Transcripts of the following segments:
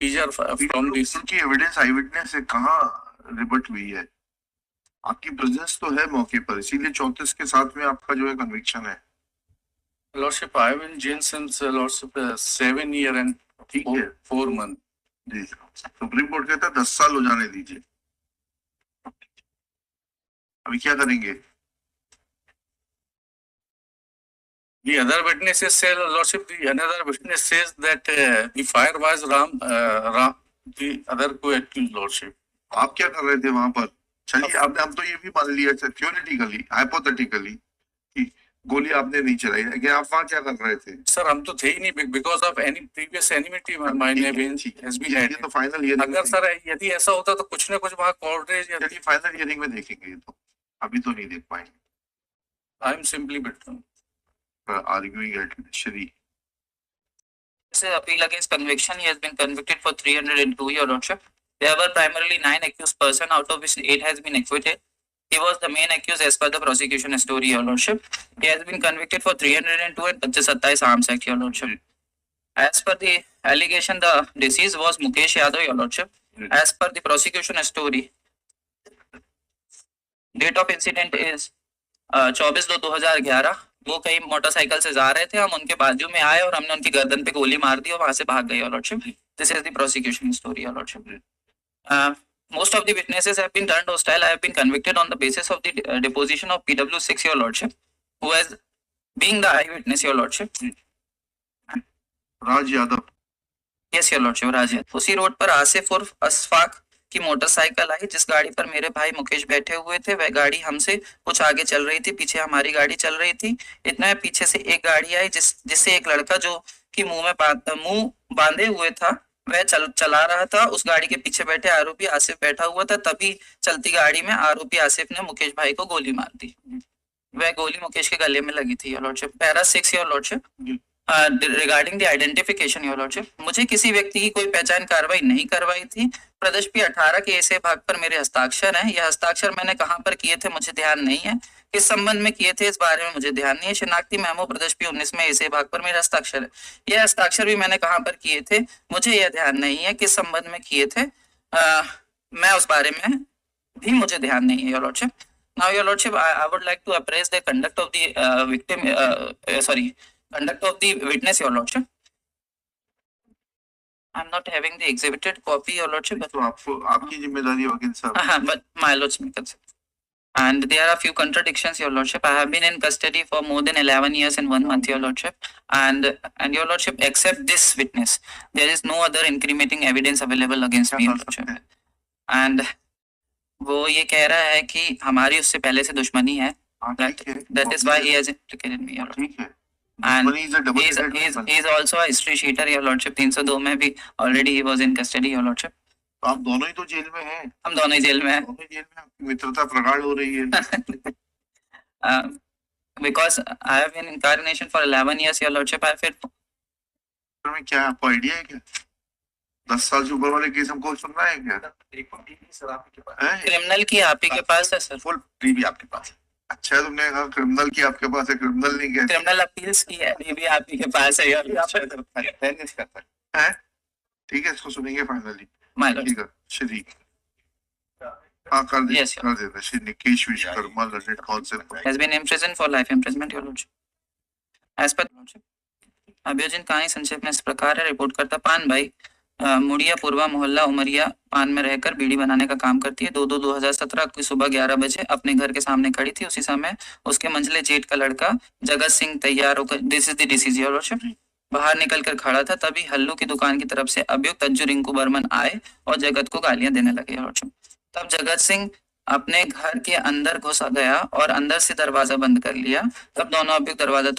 Teaser from this. उनकी evidence आई witness से कहाँ रिबट हुई है? आपकी प्रेजेंस तो है मौके पर, इसीलिए 34 के साथ में आपका जो है कन्विक्शन है। Lordship, I have been in jail since Lordship 7 years and 4 months. जी, सुप्रीम कोर्ट कहता है 10 साल हो जाने दीजिए। अभी क्या करेंगे? The other witnesses say, Lordship, the another witness says that the fire was Ram, the other co-accused, Lordship. आप क्या कर रहे थे वहां पर? चलिए, आपने हम तो ये भी मान लिया थ्योरेटिकली, हाइपोथेटिकली कि गोली आपने नहीं चलाई, लेकिन आप वहां क्या कर रहे थे? सर, हम तो थे ही नहीं, because of any previous enmity my name has been had. ये तो फाइनल हियरिंग, अगर सर यदि ऐसा होता तो कुछ ना कुछ वहां कोर्ट रेज या चलिए फाइनल हियरिंग में देखेंगे, तो अभी तो नहीं देख पाएंगे। I am simply arguing at judiciary. This appeal against conviction, he has been convicted for 302, Your Lordship. There were primarily 9 accused persons, out of which 8 has been acquitted. He was the main accused as per the prosecution story, Your Lordship. He has been convicted for 302 and 27 Arms Act, Your Lordship. As per the allegation, the deceased was Mukesh Yadav, Your Lordship. As per the prosecution story, date of incident is 24/2/2011. वो कहीं motorcycle से जा रहे थे, हम उनके बाजू में आए और हमने उनकी गर्दन पे गोली मार दी और वहां से भाग गए, your lordship. This is the prosecution story, your lordship. most of the witnesses have been turned hostile. I have been convicted on the basis of the deposition of PW6, your lordship, who has being the eyewitness, your lordship. Raj Yadav. Yes, your lordship, राज यादव। उसी road पर आसिफ उर्फ अशफाक की motorcycle आई, जिस गाड़ी पर मेरे भाई मुकेश बैठे हुए थे। वह गाड़ी हमसे कुछ आगे चल रही थी, पीछे हमारी गाड़ी चल रही थी। इतना में पीछे से एक गाड़ी आई, जिससे एक लड़का जो कि मुंह बांधे हुए था, वह चला रहा था। उस गाड़ी के पीछे बैठे आरोपी आसिफ बैठा हुआ था। तभी चलती गाड़ी में आरोपी आसिफ ने मुकेश भाई को गोली मार दी। वह गोली मुकेश के गले में लगी थी, your lordship. Para 6, your lordship. Regarding the identification, your lordship, मुझे किसी व्यक्ति की कोई पहचान कार्रवाई नहीं करवाई थी। प्रदर्शपी 18 के ऐसे भाग पर मेरे हस्ताक्षर हैं। यह हस्ताक्षर मैंने कहां पर किए थे मुझे ध्यान नहीं है। किस संबंध में किए थे इस बारे में मुझे ध्यान नहीं है। शनाख्ती मेमो प्रदर्शपी 19 में ऐसे भाग पर मेरे हस्ताक्षर है। यह हस्ताक्षर भी मैंने कहां पर किए थे मुझे यह ध्यान नहीं है। किस संबंध में किए थे मैं उस बारे में भी मुझे ध्यान नहीं है, your lordship. Now, your lordship, I would like to appraise the conduct of the conduct of the witness, your lordship. I'm not having the exhibited copy, your lordship. तो आपको आपकी जिम्मेदारी है वकील साहब। But my lordship, and there are a few contradictions, your lordship. I have been in custody for more than 11 years and 1 month, your lordship. And your lordship, except this witness, there is no other incriminating evidence available against me, your lordship. And वो ये कह रहा है कि हमारी उससे पहले से दुश्मनी है। That is why he has implicated me, your lordship. And he is also a history cheater, your lordship. 302 में भी already he was in custody, your lordship. आप दोनों ही तो जेल में हैं। हम दोनों ही जेल में हैं। दोनों जेल में आपकी मित्रता प्रगाढ़ हो रही है। Because I have been in incarceration for 11 years, your lordship. I feel में क्या आपको आइडिया है क्या? 10 साल से ऊपर वाले केस हमको सुनना है क्या? क्रिमिनल की आप ही के पास है सर। फुल प्री आपके पास है। अच्छा, तुमने कहा क्रिमिनल की आपके पास है, क्रिमिनल नहीं क्या? क्रिमिनल अपील्स की है, ये भी आप ही के पास है, यार। ठीक है, इसको सुनेंगे फाइनली। माय लॉर्ड, श्री हाँ कर दे, Yes, कर देते। Shri Nikesh Vishwakarma learned council has been imprisoned for life imprisonment, your lordship. As per lordship, अभियोजन कहानी संक्षेप में इस प्रकार है। रिपोर्ट करता पान भाई मुड़िया पूर्वा मोहल्ला उमरिया पान में रहकर बीड़ी बनाने का काम करती है। 2/2/2017 की सुबह 11 बजे अपने घर के सामने खड़ी थी। उसी समय उसके मंझले जेठ का लड़का जगत सिंह तैयार होकर, this is the disease, your lordship, बाहर निकलकर खड़ा था। तभी हल्लू की दुकान की तरफ से अभियुक्त अज्जू रिंकू बर्मन आए और जगत को गालियां देने लगे, योर लॉर्डशिप। तब जगत सिंह अपने घर के अंदर घुस गया और अंदर से दरवाजा बंद कर लिया। तब दोनों अभियुक्त दरवाजा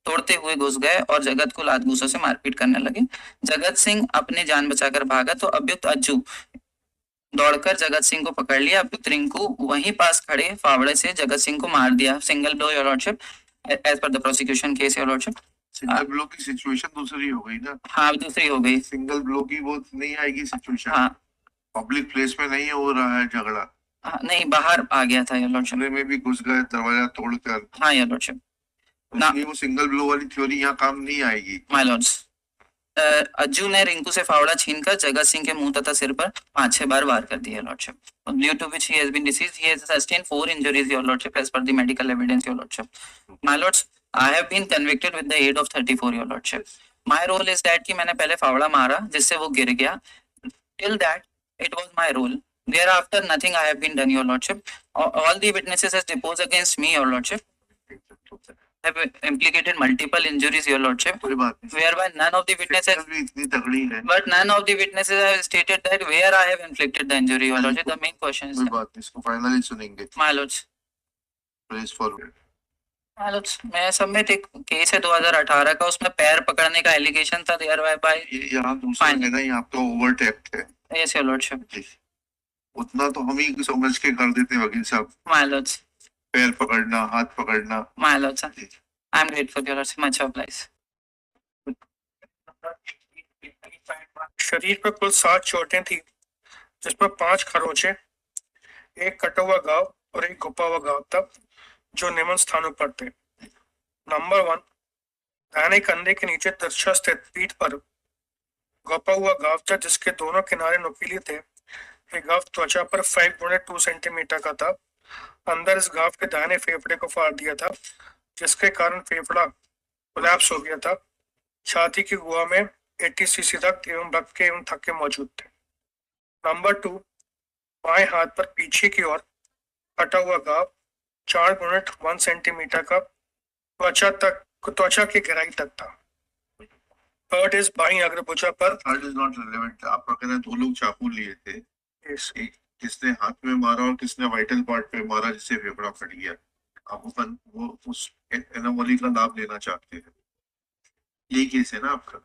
तोड़ते हुए घुस गए और जगत को लात घूसों से मारपीट करने लगे। जगत सिंह अपनी जान बचाकर भागा तो अभियुक्त अज्जू दौड़कर जगत सिंह को पकड़ लिया। अभियुक्त रिंकू वहीं पास खड़े फावड़े से जगत सिंह को मार दिया, single blow, your lordship, as पर the prosecution case, your lordship. Single blow की सिचुएशन दूसरी हो गई ना? हाँ, दूसरी हो गई। सिंगल ब्लो की वो नहीं आएगी सिचुएशन। हाँ, पब्लिक प्लेस में नहीं हो रहा है झगड़ा। हाँ, नहीं, बाहर आ गया था, योर लॉर्डशिप। में भी घुस गए दरवाजा तोड़कर। हाँ, योर लॉर्डशिप। वो सिंगल ब्लो वाली थ्योरी यहाँ काम नहीं आएगी। माय लॉर्ड्स, अज्जू ने रिंकू से फावड़ा छीनकर जगत सिंह के मुंह तथा सिर पर 5-6 बार वार कर दिया lordship. Due to which he has been deceased, he has sustained 4 injuries your lordship as पर the medical evidence your lordship. My lords, I have been convicted with the aid of 34 your lordship. My role is that कि मैंने पहले फावड़ा मारा जिससे वो गिर गया. Till that it was my role. Thereafter nothing I have been done your lordship. All the witnesses has deposed against me your lordship have implicated multiple injuries your lordship, कोई बात नहीं. whereby none of the witnesses भी इतनी तगड़ी है. but none of the witnesses have stated that where I have inflicted the injury your lordship. The main question is कोई बात नहीं, इसको फाइनली सुनेंगे. my lords. Please for My lords, मैं सबमिट एक केस है 2018 का, उसमें पैर पकड़ने का एलिगेशन था thereby ये यहाँ दूसरा Fine. है ना, यहाँ आपका ओवरटेक्ट है. yes your lordship. जी. उतना तो हम ही समझ के कर देते हैं वकील साहब. My lords, पैर पकड़ना, हाथ पकड़ना. my lords, ji. I am grateful your lordship, much obliged. शरीर पर कुल 7 चोटें थी, जिसमें 5 खरोंचे, एक कटा हुआ घाव और एक घुपा हुआ घाव था, जो निम्न स्थानों पर थे. नंबर 1, दाहिने कंधे के नीचे तिरछा स्थित पीठ पर घुपा हुआ घाव था, जिसके दोनों किनारे नुकीले थे. ये घाव त्वचा पर 5.2 सेंटीमीटर का था. अंदर इस घाव के दाहिने फेफड़े को फाड़ दिया था, जिसके कारण फेफड़ा कोलैप्स हो गया था. छाती की गुहा में 80 सीसी रक्त एवं रक्त के एवं थक्के मौजूद थे. नंबर 2, बाएं हाथ पर पीछे की ओर कटा हुआ घाव 4.1 सेंटीमीटर का त्वचा की गहराई तक था. थर्ड इज बाईं अग्रभुजा पर. Third is not relevant. आपका कहना है 2 लोग चाकू लिए थे. Yes. एक किसने हाथ में मारा और किसने वाइटल पार्ट पे मारा, जिससे फेफड़ा फट गया. आप वो उस एनोमली का लाभ लेना चाहते हैं. यही केस है ना आपका.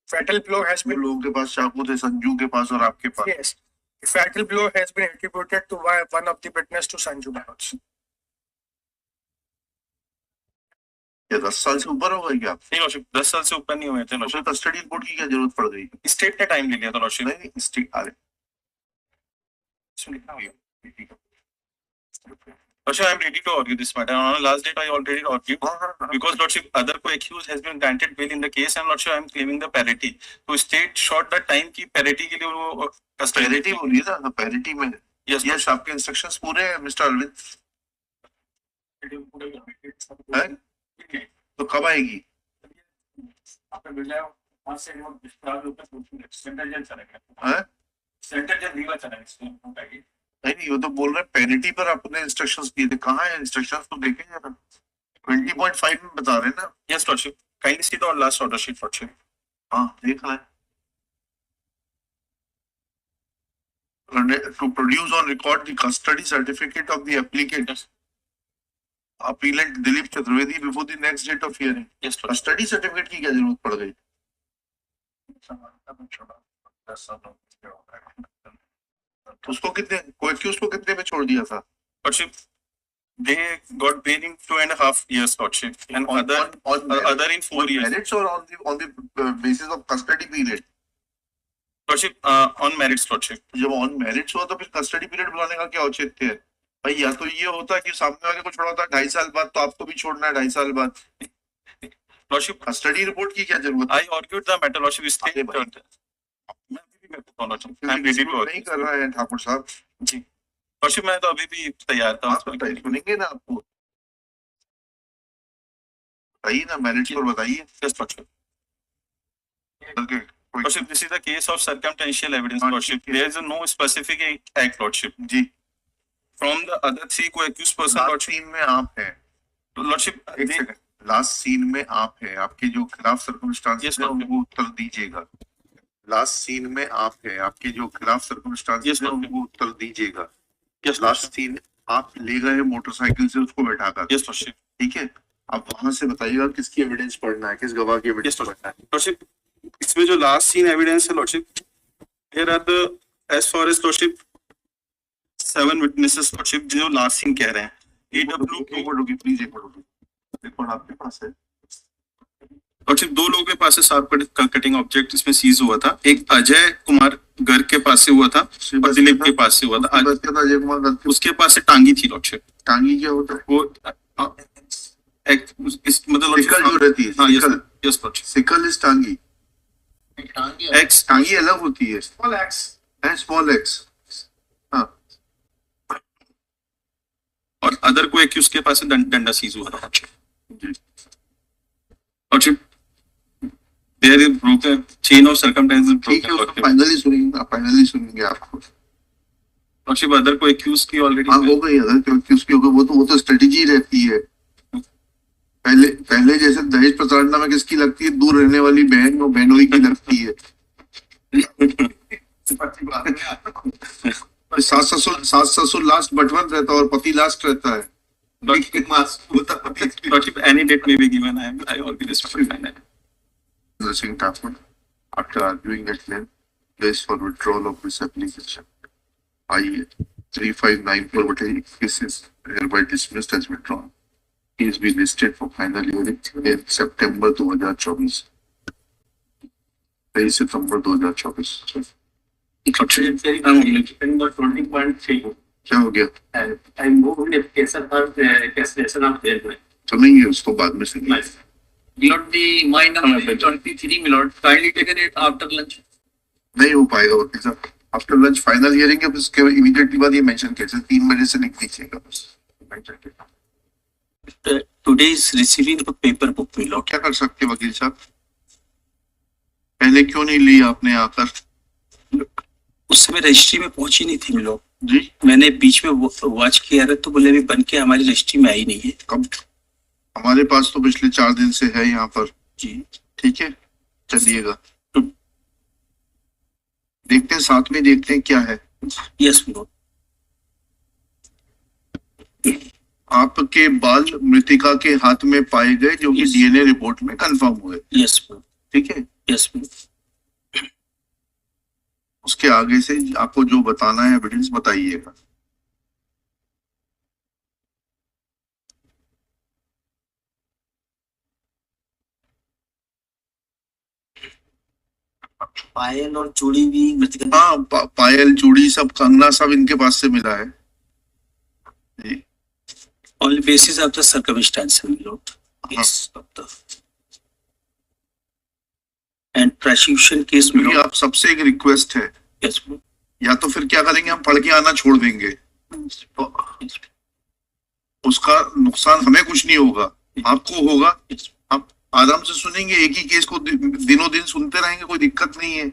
Fatal blow has वो been लोगों के पास चाकू थे, संजू के पास और आपके पास. yes. The fatal blow has been attributed to one of the witness to Sanju Manoj. ये 10 साल से ऊपर हो गए क्या? नहीं लॉर्डशिप, 10 साल से ऊपर नहीं हुए थे लॉर्डशिप. तो कस्टडी रिपोर्ट की क्या जरूरत पड़ गई? स्टेट ने टाइम ले लिया था लॉर्डशिप. नहीं स्टिक अरे Lordship, I am ready to argue this matter. On the last date, I already argued because Lordship, other co-accused has been granted bail in the case, and Lordship, I am claiming the parity. तो state short the time की parity के लिए वो custody. Parity बोलिए ना. Parity में Yes, yes आपके instructions पूरे हैं मिस्टर अरविंद. हैं? तो कब आएगी? हैं? नहीं वो तो बोल रहे पेनिटी पर आपने इंस्ट्रक्शंस दिए थे. कहाँ है इंस्ट्रक्शंस? तो देखें जरा. 20.5 में बता रहे हैं ना. Yes, Lordship. Kindly see the last order sheet, Lordship. हाँ देख रहे हैं. To produce on record the custody certificate of the applicant, Yes. appellant Dilip Chaturvedi before the next date of hearing. Yes, Lordship. Custody certificate की क्या जरूरत पड़ गई? उसको कितने कोएक्यूज को कितने में छोड़ दिया था? Lordship, they got bail in 2.5 years, Lordship, and other in 4 years. merits or on the basis of custody period? Lordship, on merits, Lordship. जब ऑन मेरिट्स हुआ तो फिर कस्टडी पीरियड बुलाने का क्या औचित्य है भाई? या तो ये होता कि सामने वाले को छोड़ा होता 2.5 साल बाद, तो आपको भी छोड़ना है 2.5 साल बाद. Lordship, कस्टडी रिपोर्ट की क्या जरूरत है? I argued the matter, Lordship. State. अरे भाई. मैं अभी भी करता हूँ, Lordship. I am ready to नहीं argue. कर रहा है ठाकुर साहब. जी. Lordship, मैं तो अभी भी तैयार था. आप बताइए, सुनेंगे ना आपको. बताइए ना मेरिट्स पर बताइए. Yes, Lordship. Okay. Lordship, this is the case of circumstantial evidence, Lordship. There is no specific act, Lordship. जी. From the other 3 co-accused person, last Lordship. Scene में आप हैं. Lordship, एक they, सेकंड. लास्ट सीन में आप हैं. आपके जो खिलाफ सर्कमस्टांसेस Yes, हैं Lord. उनको उत्तर दीजिएगा. लास्ट सीन में आप हैं. आपके जो खिलाफ सर्कमस्टांसेस Yes, हैं Lord. उनको उत्तर दीजिएगा. yes, last Lordship. सीन आप ले गए मोटरसाइकिल से उसको बैठाकर. Yes, Lordship. ठीक है. आप वहां से बताइएगा किसकी एविडेंस पढ़ना है, किस गवाह की एविडेंस Yes, Lord. पढ़ना है. Lordship, इसमें जो लास्ट सीन एविडेंस है, Lordship, there are the as far as Lordship 7 witnesses, Lordship, जो लास्ट सीन कह रहे हैं. EW एक मिनट रुकिए प्लीज. एक मिनट रुकिए. रिपोर्ट आपके पास है? Lordship, 2 लोगों के पास से शार्प कटिंग ऑब्जेक्ट इसमें सीज हुआ था. एक अजय कुमार गर्ग के पास से हुआ था और दिलीप के पास से हुआ था. अजय कुमार उसके पास से टांगी थी, Lordship. टांगी क्या होता है? वो इस मतलब सिकल जो रहती है, हाँ yes sickle, yes lordship sickle is टांगी, एक्स टांगी अलग होती है, Small axe. Small x. हाँ, और अदर को एक्यूज के पास से डंडा सीज हुआ lordship there is broken chain of circumstances ठीक है, ब्रोकन उसको फाइनली सुनेंगे, फाइनली सुनेंगे आपको। लॉर्डशिप अदर को एक्यूज की हाँ, ऑलरेडी हो गई अगर क्योंकि उसकी हो गई, वो तो स्ट्रेटेजी रहती है। पहले जैसे दहेज प्रताड़ना में किसकी लगती है, दूर रहने वाली बहन, वो बहनोई की लगती है। सास ससुर लास्ट बटवन रहता है और पति लास्ट रहता है। Lordship any date may be given I already distributed Singh Thakur, after arguing at length, place for withdrawal of this application. I 3594 is hereby dismissed as withdrawn. He is being listed for final hearing in September 2024. 23 सितंबर 2024। क्या हो गया? सुनेंगे उसको बाद में सुनेंगे। Milord, the my number 23, Milord. Kindly taken it after lunch. नहीं हो पाएगा वकील साहब, आफ्टर लंच फाइनल हियरिंग है, उसके इमीडिएटली बाद ये मेंशन कैसे 3 बजे से लिख दीजिएगा बस। Today is receiving a paper book, Milord. क्या कर सकते हैं वकील साहब? पहले क्यों नहीं ली आपने आकर? उस समय रजिस्ट्री में पहुंची नहीं थी मिलोड। जी, मैंने बीच में वॉच किया था तो बोले अभी बन के हमारी रजिस्ट्री में आई नहीं है। कब? हमारे पास तो पिछले 4 दिन से है यहाँ पर। जी ठीक है, चलिएगा, देखते हैं, साथ में देखते हैं क्या है। Yes milord. आपके बाल मृतिका के हाथ में पाए गए जो कि Yes. डीएनए रिपोर्ट में कंफर्म हुए। Yes milord. ठीक है, यस मिलोड। उसके आगे से आपको जो बताना है एविडेंस बताइएगा। पायल और चूड़ी भी मृतिका। हाँ, पायल, चूड़ी सब, कंगना सब इनके पास से मिला है जी। On the basis of the circumstance, Milord. Yes, doctor. And prosecution case, क्योंकि Milord. आप सबसे एक रिक्वेस्ट है, Yes, Milord. या तो फिर क्या करेंगे, हम पढ़ के आना छोड़ देंगे, उसका नुकसान हमें कुछ नहीं होगा, आपको होगा। Yes. आप आराम से सुनेंगे, एक ही केस को दिनों दिन सुनते रहेंगे, कोई दिक्कत नहीं है।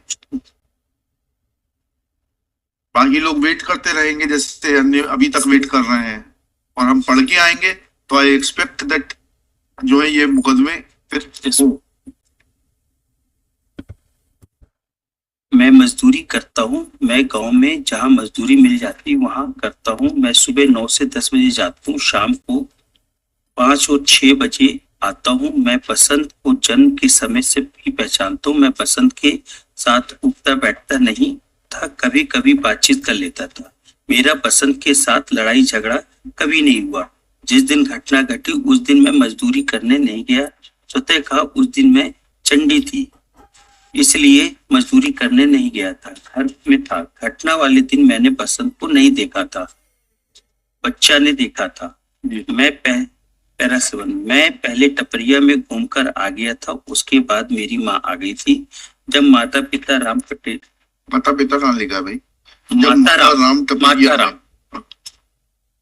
बाकी लोग वेट करते रहेंगे जैसे अन्य अभी तक वेट कर रहे हैं, और हम पढ़ के आएंगे तो आई एक्सपेक्ट दैट जो है ये मुकदमे फिर Yes. मैं मजदूरी करता हूँ, मैं गांव में जहाँ मजदूरी मिल जाती वहां करता हूँ। मैं सुबह 9 से 10 बजे जाता हूँ, शाम को 5 और 6 बजे आता हूँ। मैं बसंत को जन्म के समय से भी पहचानता हूँ। मैं बसंत के साथ उठता बैठता नहीं था, कभी कभी बातचीत कर लेता था। मेरा बसंत के साथ लड़ाई झगड़ा कभी नहीं हुआ। जिस दिन घटना घटी उस दिन मैं मजदूरी करने नहीं गया। स्वतः कहा उस दिन मैं चंडी थी, इसलिए मजदूरी करने नहीं गया था, घर में था। घटना वाले दिन मैंने बसंत को नहीं देखा था, बच्चा ने देखा था। मैं पैरा 7 मैं पहले टपरिया में घूमकर आ गया था, उसके बाद मेरी माँ आ गई थी। जब माता पिता राम पटेल, माता पिता कहाँ लिखा भाई? माता राम, राम टपरिया, माता राम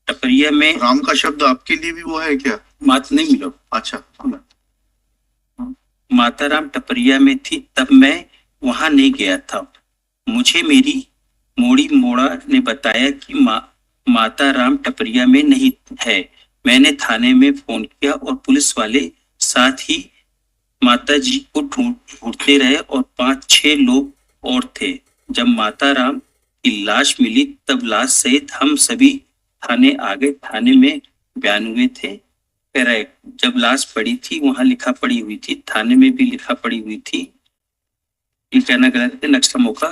टपरिया में, राम का शब्द आपके लिए भी वो है क्या? मात नहीं मिलो, अच्छा, माता राम टपरिया में थी, तब मैं वहां नहीं गया था। मुझे मेरी मोड़ी मोड़ा ने बताया कि माता राम टपरिया में नहीं है। मैंने थाने में फोन किया और पुलिस वाले साथ ही माता जी को ढूंढते रहे और 5-6 लोग और थे। जब माता राम की लाश मिली तब लाश सहित हम सभी थाने आ गए। थाने में बयान हुए थे। जब लाश पड़ी थी वहां लिखा पड़ी हुई थी, थाने में भी लिखा पड़ी हुई थी। ये कहना गलत है, नेक्स्ट मौका।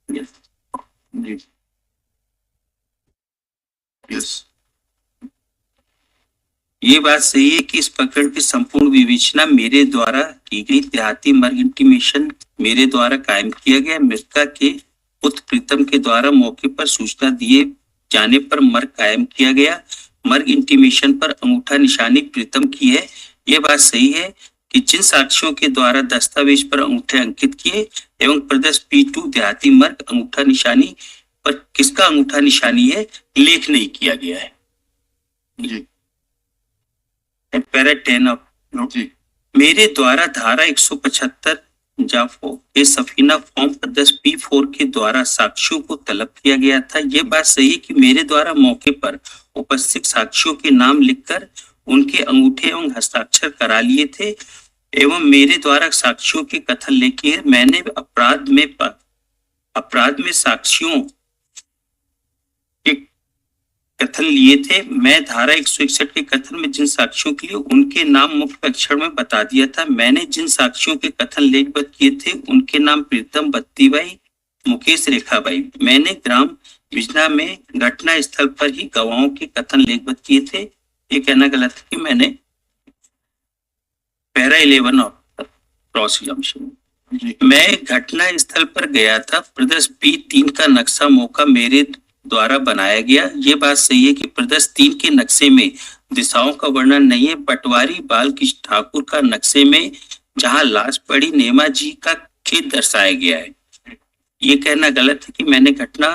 जी, यस, ये बात सही है कि इस प्रकरण की संपूर्ण विवेचना मेरे द्वारा की गई। देहाती मर्ग इंटीमेशन मेरे द्वारा कायम किया गया। मृतका के पुत्र प्रीतम के द्वारा मौके पर सूचना दिए जाने पर मर्ग कायम किया गया। मर्ग इंटीमेशन पर अंगूठा निशानी प्रीतम की है। ये बात सही है कि जिन साक्ष्यों के द्वारा दस्तावेज पर अंगूठे अंकित किए एवं प्रदर्श P2 देहाती मर्ग अंगूठा निशानी पर किसका अंगूठा निशानी है, लेख नहीं किया गया है। जी पैरा 10 ऑफ जी मेरे द्वारा धारा 175 जाफो ए सफीना फॉर्म प्रदर्श P4 के द्वारा साक्ष्यों को तलब किया गया था। ये बात सही है कि मेरे द्वारा मौके पर उपस्थित साक्ष्यों के नाम लिखकर उनके अंगूठे एवं हस्ताक्षर करा लिए थे एवं मेरे द्वारा साक्ष्यों के कथन लेके मैंने अपराध में साक्ष्यों के कथन लिए थे। मैं धारा 161 के कथन में जिन साक्ष्यों के लिए उनके नाम मुख्य अक्षर में बता दिया था। मैंने जिन साक्ष्यों के कथन लेखबद्ध किए थे उनके नाम प्रीतम बत्तीबाई, मुकेश रेखाबाई। मैंने ग्राम बिजना में घटना स्थल पर ही गवाहों के कथन लेखबद्ध किए थे। ये कहना गलत है कि मैंने पैरा 11 ऑफ क्रॉस एग्जामिनेशन जी मैं घटना स्थल पर गया था। प्रदर्श P3 का नक्शा मौका मेरे द्वारा बनाया गया। ये बात सही है कि प्रदर्श 3 के नक्शे में दिशाओं का वर्णन नहीं है। पटवारी बालकृष्ण ठाकुर का नक्शे में जहां लाश पड़ी नेमा जी का खेत दर्शाया गया है। ये कहना गलत है कि मैंने घटना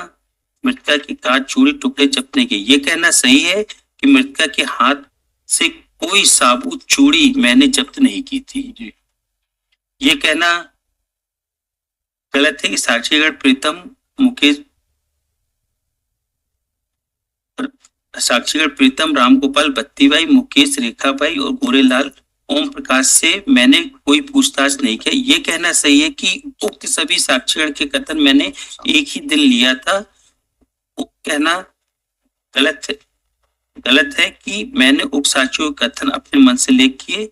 मृतका की कांच चूड़ी टुकड़े जपने की। ये कहना सही है कि मृतका के हाथ से कोई साबुत चूड़ी मैंने जब्त नहीं की थी। जी ये कहना गलत है कि साक्षीगढ़ प्रीतम मुकेश साक्षीगढ़ प्रीतम रामगोपाल बत्तीबाई, मुकेश रेखाबाई और गोरेलाल ओम प्रकाश से मैंने कोई पूछताछ नहीं किया। ये कहना सही है कि उक्त सभी साक्षीगढ़ के कथन मैंने एक ही दिन लिया था। कहना गलत है कि मैंने उक्त साक्षियों के कथन अपने मन से लेख किए।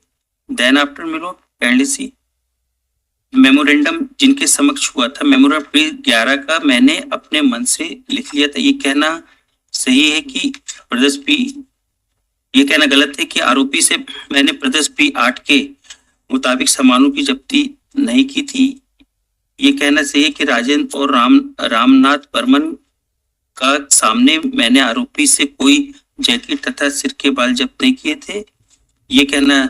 देन आफ्टर मिलो एलडीसी मेमोरेंडम जिनके समक्ष हुआ था, मेमोरेंडम 11 का मैंने अपने मन से लिख लिया था। ये कहना सही है कि प्रदर्श P ये कहना गलत है कि आरोपी से मैंने प्रदर्श P8 के मुताबिक सामानों की जब्ती नहीं की थी। ये कहना सही है कि राजेंद्र और रामनाथ बर्मन का सामने मैंने आरोपी से कोई जैकेट तथा सिर के बाल जब्त नहीं किए थे। ये कहना